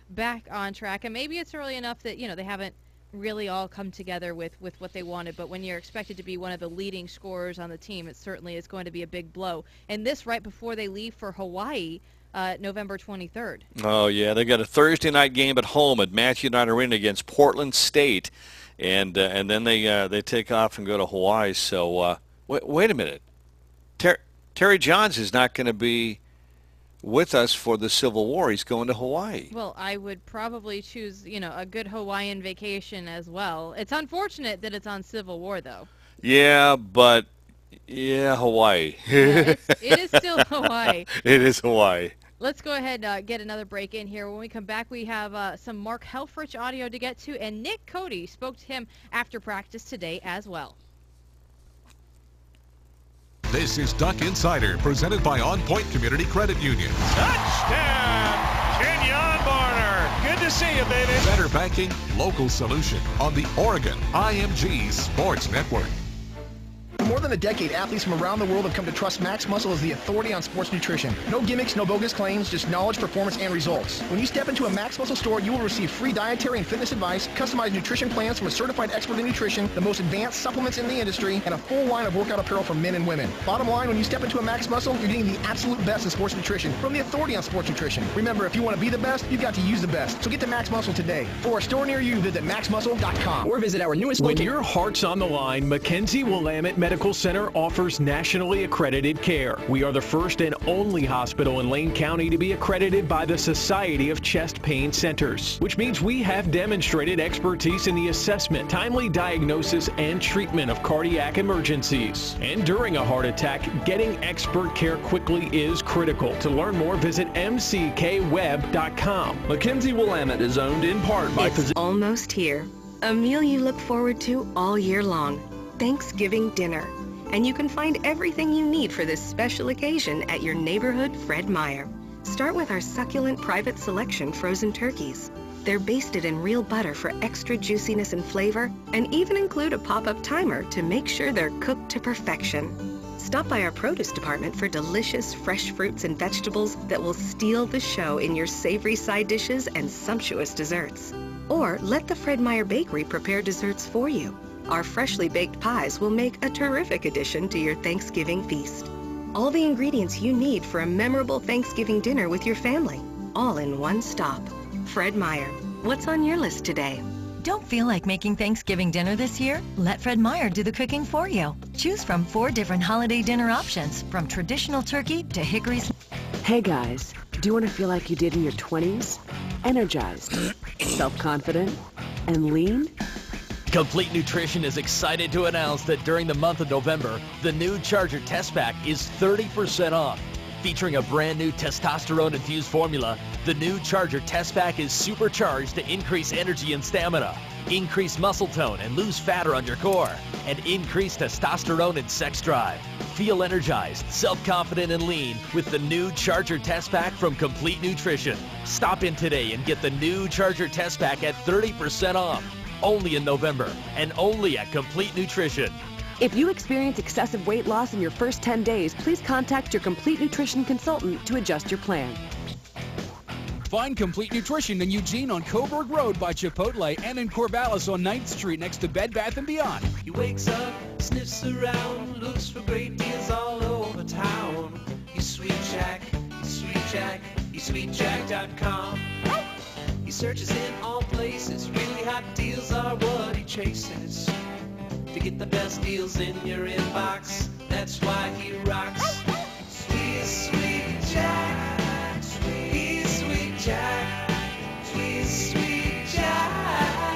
S2: back on track. And maybe it's early enough that, they haven't really all come together with what they wanted, but when you're expected to be one of the leading scorers on the team, it certainly is going to be a big blow. And this right before they leave for Hawaii, November 23rd.
S1: Oh, yeah, they got a Thursday night game at home at Matthew Knight Arena against Portland State, and then they take off and go to Hawaii. So wait a minute, Terry Johns is not going to be with us for the Civil War. He's going to Hawaii.
S2: Well, I would probably choose, a good Hawaiian vacation as well. It's unfortunate that it's on Civil War, though.
S1: Yeah, but Hawaii.
S2: Yeah, it is still Hawaii.
S1: It is Hawaii.
S2: Let's go ahead and get another break in here. When we come back, we have some Mark Helfrich audio to get to, and Nick Cody spoke to him after practice today as well.
S4: This is Duck Insider, presented by On Point Community Credit Union.
S14: Touchdown, Kenyon Barner. Good to see you, baby.
S4: Better banking, local solution on the Oregon IMG Sports Network.
S8: For more than a decade, athletes from around the world have come to trust Max Muscle as the authority on sports nutrition. No gimmicks, no bogus claims, just knowledge, performance, and results. When you step into a Max Muscle store, you will receive free dietary and fitness advice, customized nutrition plans from a certified expert in nutrition, the most advanced supplements in the industry, and a full line of workout apparel for men and women. Bottom line, when you step into a Max Muscle, you're getting the absolute best in sports nutrition from the authority on sports nutrition. Remember, if you want to be the best, you've got to use the best. So get to Max Muscle today. For a store near you, visit maxmuscle.com or visit our newest
S5: When
S8: location.
S5: your heart's on the line, Mackenzie Willamette Medical Center offers nationally accredited care. We are the first and only hospital in Lane County to be accredited by the Society of Chest Pain Centers, which means we have demonstrated expertise in the assessment, timely diagnosis, and treatment of cardiac emergencies. And during a heart attack, getting expert care quickly is critical. To learn more, visit mckweb.com. Mackenzie Willamette is owned in part by
S22: It's almost here. A meal you look forward to all year long. Thanksgiving dinner. And you can find everything you need for this special occasion at your neighborhood Fred Meyer. Start with our succulent private selection frozen turkeys. They're basted in real butter for extra juiciness and flavor, and even include a pop-up timer to make sure they're cooked to perfection. Stop by our produce department for delicious fresh fruits and vegetables that will steal the show in your savory side dishes and sumptuous desserts. Or let the Fred Meyer Bakery prepare desserts for you. Our freshly baked pies will make a terrific addition to your Thanksgiving feast. All the ingredients you need for a memorable Thanksgiving dinner with your family, all in one stop. Fred Meyer, what's on your list today?
S6: Don't feel like making Thanksgiving dinner this year? Let Fred Meyer do the cooking for you. Choose from 4 different holiday dinner options, from traditional turkey to hickory.
S7: Hey guys, do you want to feel like you did in your 20s? Energized, self-confident, and lean?
S10: Complete Nutrition is excited to announce that during the month of November, the new Charger Test Pack is 30% off. Featuring a brand new testosterone-infused formula, the new Charger Test Pack is supercharged to increase energy and stamina, increase muscle tone and lose fat around your core, and increase testosterone and sex drive. Feel energized, self-confident, and lean with the new Charger Test Pack from Complete Nutrition. Stop in today and get the new Charger Test Pack at 30% off. Only in November, and only at Complete Nutrition.
S7: If you experience excessive weight loss in your first 10 days, please contact your Complete Nutrition consultant to adjust your plan.
S11: Find Complete Nutrition in Eugene on Coburg Road by Chipotle and in Corvallis on 9th Street next to Bed Bath & Beyond.
S12: He wakes up, sniffs around, looks for great deals all over town. He's Sweet Jack, he's Sweet Jack, he's SweetJack.com. He searches in all places, really hot deals are what he chases. To get the best deals in your inbox, that's why he rocks. Sweet, Sweet Jack, Sweet, Sweet Jack, Sweet, Sweet Jack.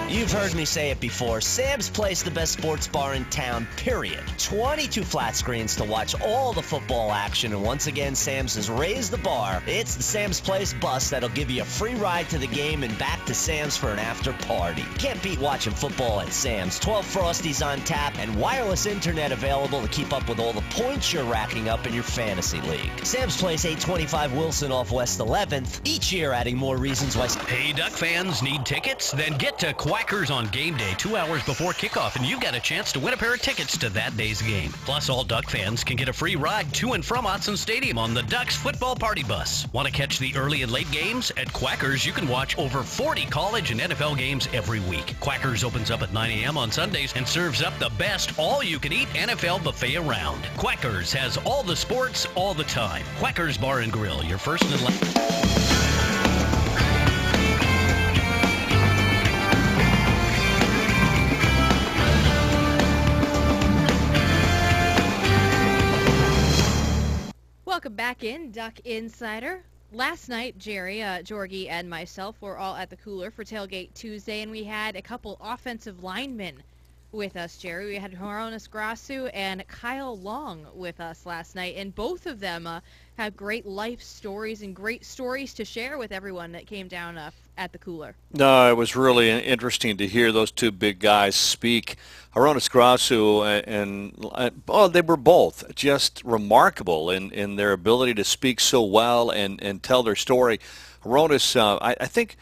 S20: You've heard me say it before. Sam's Place, the best sports bar in town, period. 22 flat screens to watch all the football action. And once again, Sam's has raised the bar. It's the Sam's Place bus that'll give you a free ride to the game and back to Sam's for an after party. Can't beat watching football at Sam's. 12 Frosties on tap and wireless internet available to keep up with all the points you're racking up in your fantasy league. Sam's Place, 825 Wilson off West 11th. Each year adding more reasons why...
S13: Hey, Duck fans, need tickets? Then get to Quackers on game day 2 hours before kickoff, and you've got a chance to win a pair of tickets to that day's game. Plus, all Duck fans can get a free ride to and from Autzen Stadium on the Ducks football party bus. Want to catch the early and late games? At Quackers, you can watch over 40 college and NFL games every week. Quackers opens up at 9 a.m. on Sundays and serves up the best all-you-can-eat NFL buffet around. Quackers has all the sports all the time. Quackers Bar and Grill, your first and last.
S2: Welcome back in Duck Insider. Last night, Jerry, Jorgie, and myself were all at the cooler for Tailgate Tuesday, and we had a couple offensive linemen with us, Jerry. We had Hronis Grasu and Kyle Long with us last night, and both of them have great life stories and great stories to share with everyone that came down at the cooler.
S1: No, it was really interesting to hear those two big guys speak. Hronis Grasu and they were both just remarkable in their ability to speak so well and tell their story. Hronis, I think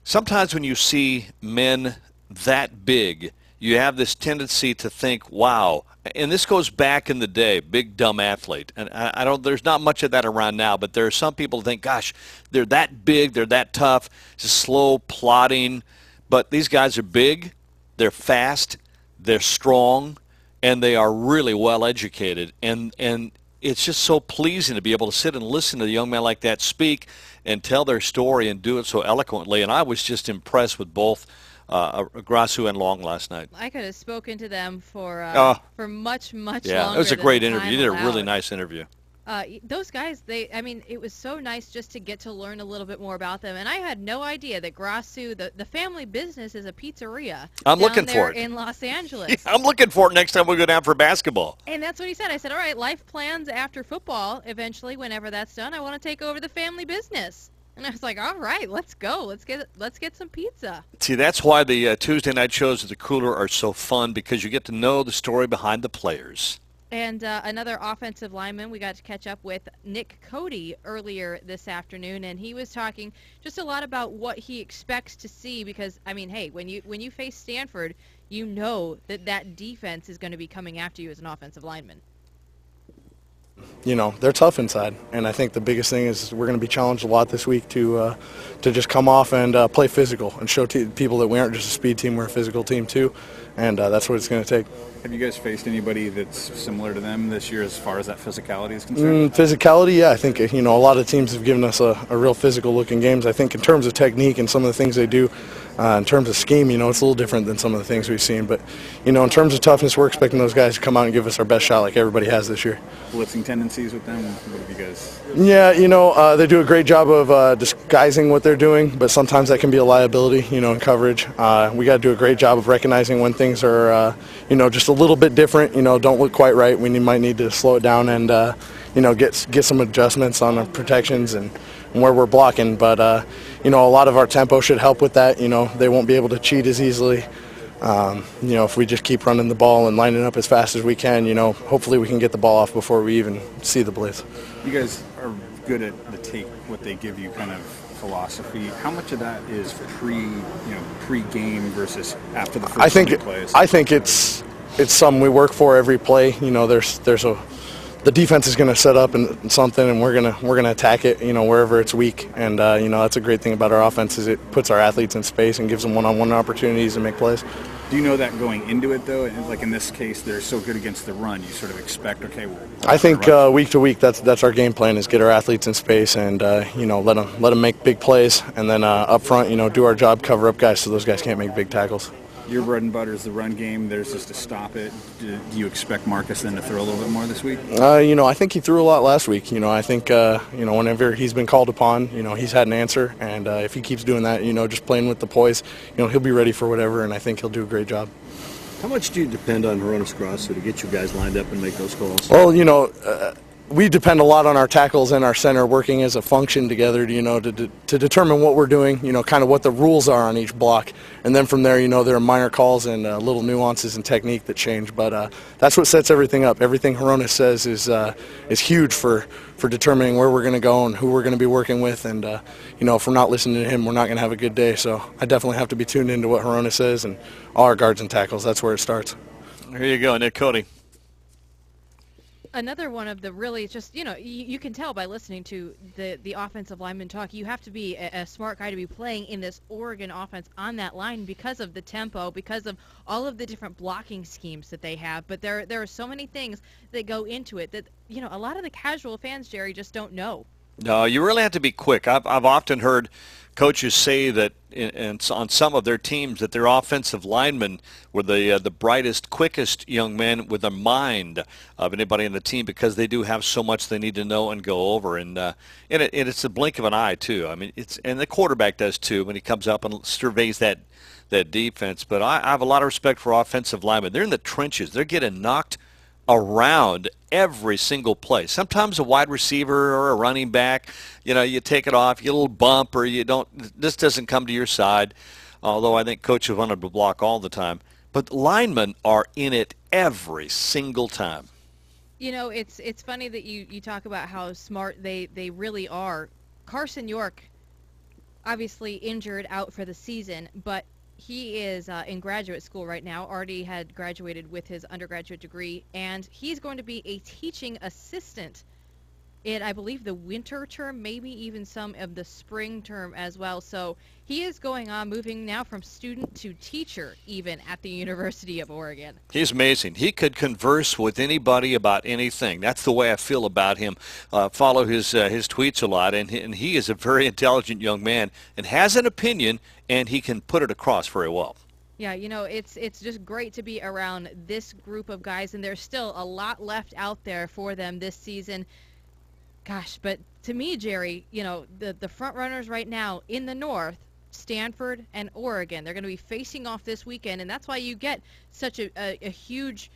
S1: sometimes when you see men that big, you have this tendency to think, wow, and this goes back in the day, big dumb athlete. And I don't, there's not much of that around now, but there are some people who think, gosh, they're that big, they're that tough, just slow, plodding. But these guys are big, they're fast, they're strong, and they are really well educated. And it's just so pleasing to be able to sit and listen to a young man like that speak and tell their story and do it so eloquently. And I was just impressed with both Grasu and Long last night.
S2: I could have spoken to them for much longer.
S1: Yeah, it was a great interview. You did a really nice interview.
S2: Those guys, it was so nice just to get to learn a little bit more about them. And I had no idea that Grasu, the family business, is a pizzeria.
S1: I'm looking for it
S2: in Los Angeles.
S1: Yeah, I'm looking for it next time we go down for basketball.
S2: And that's what he said. I said, all right, life plans after football. Eventually, whenever that's done, I want to take over the family business. And I was like, all right, let's go. Let's get some pizza.
S1: See, that's why the Tuesday night shows at the Cooler are so fun, because you get to know the story behind the players.
S2: And another offensive lineman we got to catch up with, Nick Cody, earlier this afternoon, and he was talking just a lot about what he expects to see, because, I mean, hey, when you face Stanford, you know that defense is going to be coming after you as an offensive lineman.
S9: You know, they're tough inside, and I think the biggest thing is we're going to be challenged a lot this week to just come off and play physical and show people that we aren't just a speed team, we're a physical team too, and that's what it's going to take.
S27: Have you guys faced anybody that's similar to them this year as far as that physicality is concerned?
S9: Physicality, yeah. I think, you know, a lot of teams have given us a real physical-looking games. I think in terms of technique and some of the things they do, in terms of scheme, you know, it's a little different than some of the things we've seen. But, you know, in terms of toughness, we're expecting those guys to come out and give us our best shot like everybody has this year.
S27: Blitzing tendencies with them? What have you guys...
S9: Yeah, you know, they do a great job of disguising what they're doing, but sometimes that can be a liability, you know, in coverage. We got to do a great job of recognizing when things are, you know, just a little bit different, you know, don't look quite right. We might need to slow it down and, you know, get some adjustments on our protections and where we're blocking. But, you know, a lot of our tempo should help with that. You know, they won't be able to cheat as easily. You know, if we just keep running the ball and lining up as fast as we can, you know, hopefully we can get the ball off before we even see the blitz.
S27: You guys are good at the take what they give you kind of philosophy. How much of that is pre-game versus after the first 20 plays?
S9: I think it's something we work for every play. You know, the defense is going to set up and something, and we're gonna attack it, you know, wherever it's weak. And you know, that's a great thing about our offense, is it puts our athletes in space and gives them one-on-one opportunities to make plays.
S27: Do you know that going into it, though? Like in this case, they're so good against the run, you sort of expect, okay, well,
S9: I think week to week, that's our game plan, is get our athletes in space and you know, let them make big plays, and then up front, you know, do our job, cover up guys so those guys can't make big tackles.
S27: Your bread and butter is the run game. There's just to stop it. Do you expect Marcus then to throw a little bit more this week?
S9: You know, I think he threw a lot last week. You know, I think, you know, whenever he's been called upon, you know, he's had an answer. And if he keeps doing that, you know, just playing with the poise, you know, he'll be ready for whatever, and I think he'll do a great job.
S25: How much do you depend on Hronis Grasu to get you guys lined up and make those calls?
S9: Well, you know, we depend a lot on our tackles and our center working as a function together, you know, to determine what we're doing, you know, kind of what the rules are on each block. And then from there, you know, there are minor calls and little nuances and technique that change. But that's what sets everything up. Everything Hronis says is huge for determining where we're going to go and who we're going to be working with. And, you know, if we're not listening to him, we're not going to have a good day. So I definitely have to be tuned into what Hronis says and all our guards and tackles. That's where it starts.
S1: Here you go, Nick Cody.
S2: Another one of the really just, you know, you can tell by listening to the offensive lineman talk, you have to be a smart guy to be playing in this Oregon offense on that line because of the tempo, because of all of the different blocking schemes that they have. But there are so many things that go into it that, you know, a lot of the casual fans, Jerry, just don't know.
S1: No, you really have to be quick. I've often heard coaches say that on some of their teams that their offensive linemen were the brightest, quickest young men with a mind of anybody on the team, because they do have so much they need to know and go over. And it's a blink of an eye too. I mean, and the quarterback does too when he comes up and surveys that that defense. But I have a lot of respect for offensive linemen. They're in the trenches. They're getting knocked around every single play. Sometimes a wide receiver or a running back, you take it off, you get a little bump, or this doesn't come to your side, although I think coaches wanted to block all the time. But linemen are in it every single time.
S2: It's funny that you talk about how smart they really are. Carson York, obviously injured, out for the season, but he is in graduate school right now. Already had graduated with his undergraduate degree, and he's going to be a teaching assistant in, I believe, the winter term, maybe even some of the spring term as well. So he is moving now from student to teacher even at the University of Oregon.
S1: He's amazing. He could converse with anybody about anything. That's the way I feel about him. Follow his tweets a lot, and he is a very intelligent young man and has an opinion, and he can put it across very well.
S2: Yeah, it's just great to be around this group of guys, and there's still a lot left out there for them this season. Gosh, but to me, Jerry, the front runners right now in the North, Stanford and Oregon, they're going to be facing off this weekend, and that's why you get such a huge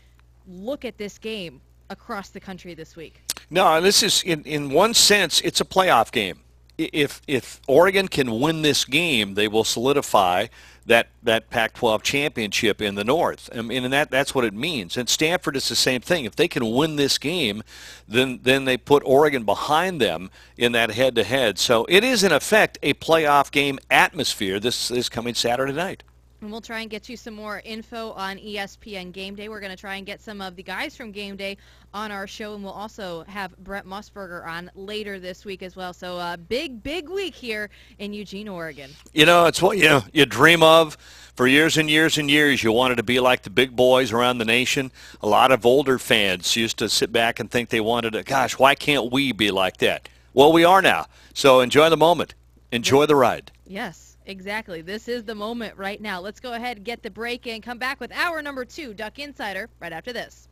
S2: look at this game across the country this week.
S1: No, this is, in one sense, it's a playoff game. If Oregon can win this game, they will solidify that Pac-12 championship in the North. I mean, and that's what it means. And Stanford is the same thing. If they can win this game, then they put Oregon behind them in that head-to-head. So it is, in effect, a playoff game atmosphere this coming Saturday night.
S2: And we'll try and get you some more info on ESPN Game Day. We're going to try and get some of the guys from Game Day on our show, and we'll also have Brent Musburger on later this week as well. So big week here in Eugene, Oregon.
S1: It's what you dream of for years and years and years. You wanted to be like the big boys around the nation. A lot of older fans used to sit back and think they wanted to, gosh, why can't we be like that? Well, we are now. So enjoy the moment. Enjoy the ride.
S2: Yes. Exactly. This is the moment right now. Let's go ahead and get the break and come back with hour number 2, Duck Insider, right after this.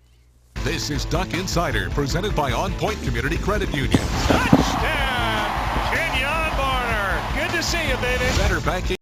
S4: This is Duck Insider, presented by On Point Community Credit Union.
S14: Touchdown, Kenyon Barner. Good to see you, baby.
S4: Better banking.